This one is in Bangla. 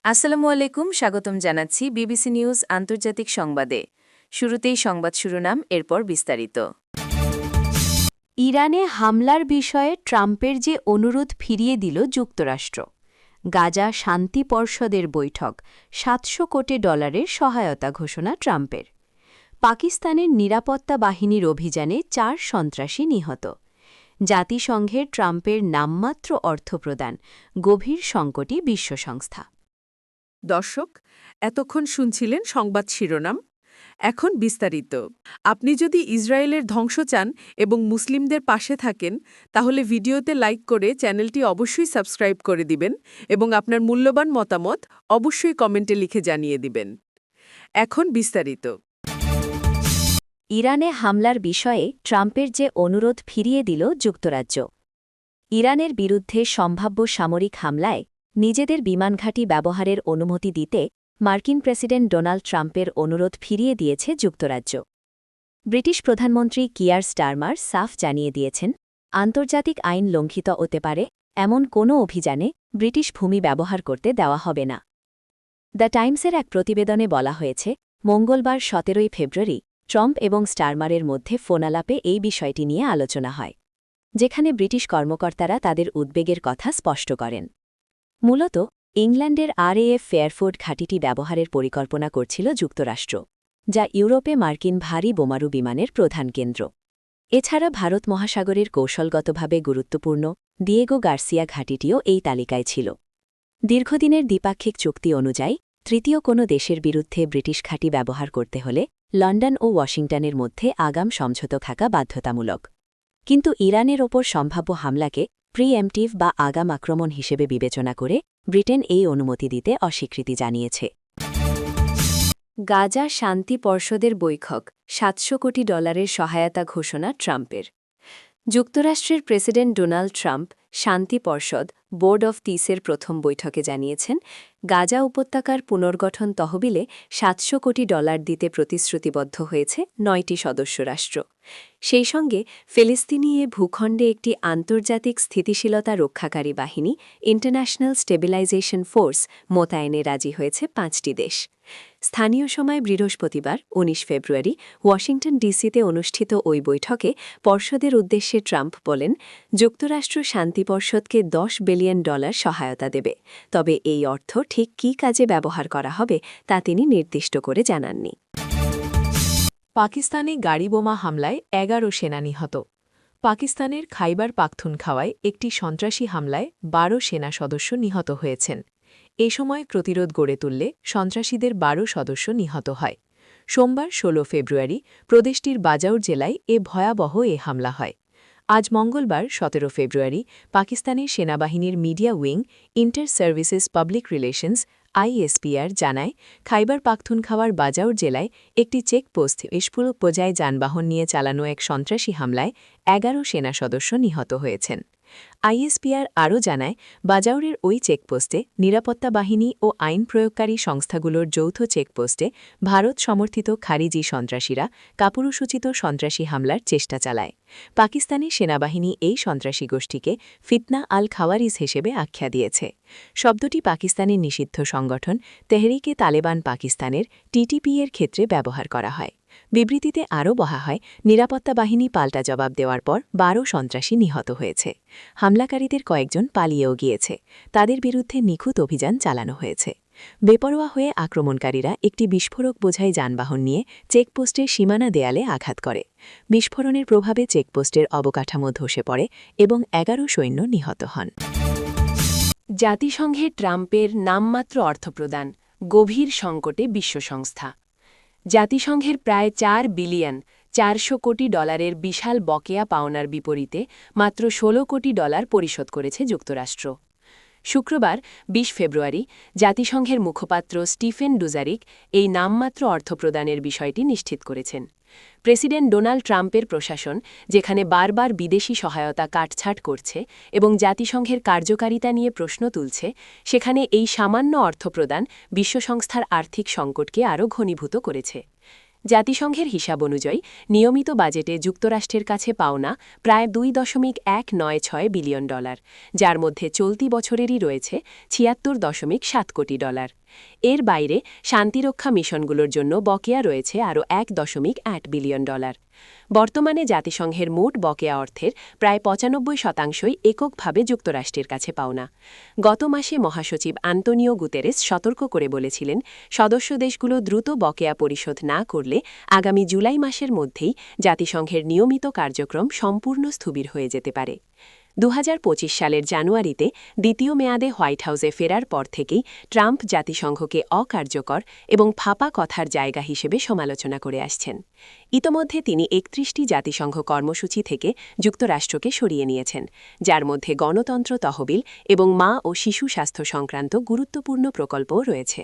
আসসালামু আলাইকুম, স্বাগতম জানাচ্ছি বিবিসি নিউজ আন্তর্জাতিক সংবাদে। শুরুতেই সংবাদ শিরোনাম, এরপর বিস্তারিত। ইরানে হামলার বিষয়ে ট্রাম্পের যে অনুরোধ ফিরিয়ে দিল যুক্তরাষ্ট্র। গাজা শান্তি পর্ষদের বৈঠক, $700 কোটি সহায়তা ঘোষণা ট্রাম্পের। পাকিস্তানের নিরাপত্তা বাহিনীর অভিযানে 4 সন্ত্রাসী নিহত। জাতিসংঘের ট্রাম্পের নামমাত্র অর্থ প্রদান, গভীর সংকটে বিশ্ব সংস্থা। দর্শক, এতক্ষণ শুনছিলেন সংবাদ শিরোনাম। এখন বিস্তারিত। আপনি যদি ইসরায়েলের ধ্বংস চান এবং মুসলিমদের পাশে থাকেন, তাহলে ভিডিওতে লাইক করে চ্যানেলটি অবশ্যই সাবস্ক্রাইব করে দিবেন এবং আপনার মূল্যবান মতামত অবশ্যই কমেন্টে লিখে জানিয়ে দিবেন। এখন বিস্তারিত। ইরানে হামলার বিষয়ে ট্রাম্পের যে অনুরোধ ফিরিয়ে দিল যুক্তরাজ্য। ইরানের বিরুদ্ধে সম্ভাব্য সামরিক হামলায় নিজেদের বিমানঘাঁটি ব্যবহারের অনুমতি দিতে মার্কিন প্রেসিডেন্ট ডোনাল্ড ট্রাম্পের অনুরোধ ফিরিয়ে দিয়েছে যুক্তরাজ্য। ব্রিটিশ প্রধানমন্ত্রী কিয়ার স্টারমার সাফ জানিয়ে দিয়েছেন, আন্তর্জাতিক আইন লঙ্ঘিত হতে পারে এমন কোনো অভিযানে ব্রিটিশ ভূমি ব্যবহার করতে দেওয়া হবে না। দ্য টাইমসের এক প্রতিবেদনে বলা হয়েছে, মঙ্গলবার 17 ফেব্রুয়ারি ট্রাম্প এবং স্টারমারের মধ্যে ফোনালাপে এই বিষয়টি নিয়ে আলোচনা হয়, যেখানে ব্রিটিশ কর্মকর্তারা তাদের উদ্বেগের কথা স্পষ্ট করেন। মূলত ইংল্যান্ডের RAF ফেয়ারফোর্ড ঘাঁটিটি ব্যবহারের পরিকল্পনা করছিল যুক্তরাষ্ট্র, যা ইউরোপে মার্কিন ভারী বোমারু বিমানের প্রধান কেন্দ্র। এছাড়া ভারত মহাসাগরের কৌশলগতভাবে গুরুত্বপূর্ণ দিয়েগো গার্সিয়া ঘাঁটিটিও এই তালিকায় ছিল। দীর্ঘদিনের দ্বিপাক্ষিক চুক্তি অনুযায়ী তৃতীয় কোনো দেশের বিরুদ্ধে ব্রিটিশ ঘাঁটি ব্যবহার করতে হলে লন্ডন ও ওয়াশিংটনের মধ্যে আগাম সমঝোতা থাকা বাধ্যতামূলক। কিন্তু ইরানের ওপর সম্ভাব্য হামলাকে প্রিএমটিভ বা আগাম আক্রমণ হিসেবে বিবেচনা করে ব্রিটেন এই অনুমতি দিতে অস্বীকৃতি জানিয়েছে। গাজা শান্তি পর্ষদের বৈঠক, $700 কোটি সহায়তা ঘোষণা ট্রাম্পের। যুক্তরাষ্ট্রের প্রেসিডেন্ট ডোনাল্ড ট্রাম্প শান্তি পর্ষদ বোর্ড অফ পিসের প্রথম বৈঠকে জানিয়েছেন, গাজা উপত্যকার পুনর্গঠন তহবিলে $700 কোটি দিতে প্রতিশ্রুতিবদ্ধ হয়েছে 9টি সদস্য রাষ্ট্র। সেই সঙ্গে ফিলিস্তিনি ভূখণ্ডে একটি আন্তর্জাতিক স্থিতিশীলতা রক্ষাকারী বাহিনী ইন্টারন্যাশনাল স্টেবিলাইজেশন ফোর্স মোতায়েনে রাজি হয়েছে 5টি দেশ। স্থানীয় সময় বৃহস্পতিবার 19 ফেব্রুয়ারি ওয়াশিংটন ডিসিতে অনুষ্ঠিত ওই বৈঠকে পর্ষদের উদ্দেশ্যে ট্রাম্প বলেন, যুক্তরাষ্ট্র শান্তি পর্ষদকে $10 বিলিয়ন সহায়তা দেবে, তবে এই অর্থ ঠিক কী কাজে ব্যবহার করা হবে তা তিনি নির্দিষ্ট করে জানাননি। পাকিস্তানে গাড়িবোমা হামলায় 11 সেনা নিহত। পাকিস্তানের খাইবার পাখতুনখাওয়ায় একটি সন্ত্রাসী হামলায় 12 সেনা সদস্য নিহত হয়েছেন। এ সময় প্রতিরোধ গড়ে তুললে সন্ত্রাসীদের 12 সদস্য নিহত হয়। সোমবার 16 ফেব্রুয়ারি প্রদেশটির বাজাউর জেলায় ভয়াবহ হামলা হয়। আজ মঙ্গলবার 17 ফেব্রুয়ারি পাকিস্তানের সেনাবাহিনীর media wing inter services public relations ISPR জানায়, খাইবার পাখতুনখাওয়ার বাজাউর জেলায় একটি চেকপোস্ট পর্যায়ে যানবাহন নিয়ে চালানো এক সন্ত্রাসী হামলায় 11 সেনা সদস্য নিহত হয়েছেন। ISPR আরও জানায়, বাজাউরের ওই চেকপোস্টে নিরাপত্তা বাহিনী ও আইন প্রয়োগকারী সংস্থাগুলোর যৌথ চেকপোস্টে ভারত সমর্থিত খারিজি সন্ত্রাসীরা কাপুরুষোচিত সন্ত্রাসী হামলার চেষ্টা চালায়। পাকিস্তানি সেনাবাহিনী এই সন্ত্রাসী গোষ্ঠীকে ফিতনা আল খাওয়ারিজ হিসেবে আখ্যা দিয়েছে। শব্দটি পাকিস্তানের নিষিদ্ধ সংগঠন তেহরিকে তালেবান পাকিস্তানের TTP এর ক্ষেত্রে ব্যবহার করা হয়। বিবৃতিতে আরও বলা হয়, নিরাপত্তা বাহিনী পাল্টা জবাব দেওয়ার পর 12 সন্ত্রাসী নিহত হয়েছে। হামলাকারীদের কয়েকজন পালিয়েও গিয়েছে। তাদের বিরুদ্ধে নিখুঁত অভিযান চালানো হয়েছে। বেপরোয়া হয়ে আক্রমণকারীরা একটি বিস্ফোরক বোঝাই যানবাহন নিয়ে চেকপোস্টের সীমানা দেয়ালে আঘাত করে। বিস্ফোরণের প্রভাবে চেকপোস্টের অবকাঠামো ধসে পড়ে এবং 11 সৈন্য নিহত হন। জাতিসংঘে ট্রাম্পের নামমাত্র অর্থপ্রদান, গভীর সংকটে বিশ্ব সংস্থা। জাতিসংঘের প্রায় $4 বিলিয়ন $400 কোটি বিশাল বকেয়া পাওনার বিপরীতে মাত্র $16 কোটি পরিশোধ করেছে যুক্তরাষ্ট্র। শুক্রবার 20 ফেব্রুয়ারি জাতিসংঘের মুখপাত্র স্টিফেন ডুজারিক এই নামমাত্র অর্থপ্রদানের বিষয়টি নিশ্চিত করেছেন। প্রেসিডেন্ট ডোনাল্ড ট্রাম্পের প্রশাসন যেখানে বারবার বিদেশি সহায়তা কাটছাঁট করছে এবং জাতিসংঘের কার্যকারিতা নিয়ে প্রশ্ন তুলছে, সেখানে এই সামান্য অর্থপ্রদান বিশ্বসংস্থার আর্থিক সংকটকে আরও ঘনীভূত করেছে। জাতিসংঘের হিসাব অনুযায়ী নিয়মিত বাজেটে যুক্তরাষ্ট্রের কাছে পাওনা প্রায় $2.196 বিলিয়ন, যার মধ্যে চলতি বছরেরই রয়েছে $76.7 কোটি। এর বাইরে শান্তিরক্ষা মিশনগুলোর জন্য বকেয়া রয়েছে আরও $1.8 বিলিয়ন। বর্তমানে জাতিসংঘের মোট বকেয়া অর্থের প্রায় 95% এককভাবে যুক্তরাষ্ট্রের কাছে পাওনা। গত মাসে মহাসচিব আন্তোনিও গুতেরেস সতর্ক করে বলেছিলেন, সদস্য দেশগুলো দ্রুত বকেয়া পরিশোধ না করলে আগামী জুলাই মাসের মধ্যেই জাতিসংঘের নিয়মিত কার্যক্রম সম্পূর্ণ স্থবির হয়ে যেতে পারে। 2025 সালের জানুয়ারিতে দ্বিতীয় মেয়াদে হোয়াইট হাউসে ফেরার পর থেকেই ট্রাম্প জাতিসংঘকে অকার্যকর এবং ফাঁপা কথার জায়গা হিসেবে সমালোচনা করে আসছেন। ইতোমধ্যে তিনি 31টি জাতিসংঘ কর্মসূচি থেকে যুক্তরাষ্ট্রকে সরিয়ে নিয়েছেন, যার মধ্যে গণতন্ত্র তহবিল এবং মা ও শিশু স্বাস্থ্য সংক্রান্ত গুরুত্বপূর্ণ প্রকল্পও রয়েছে।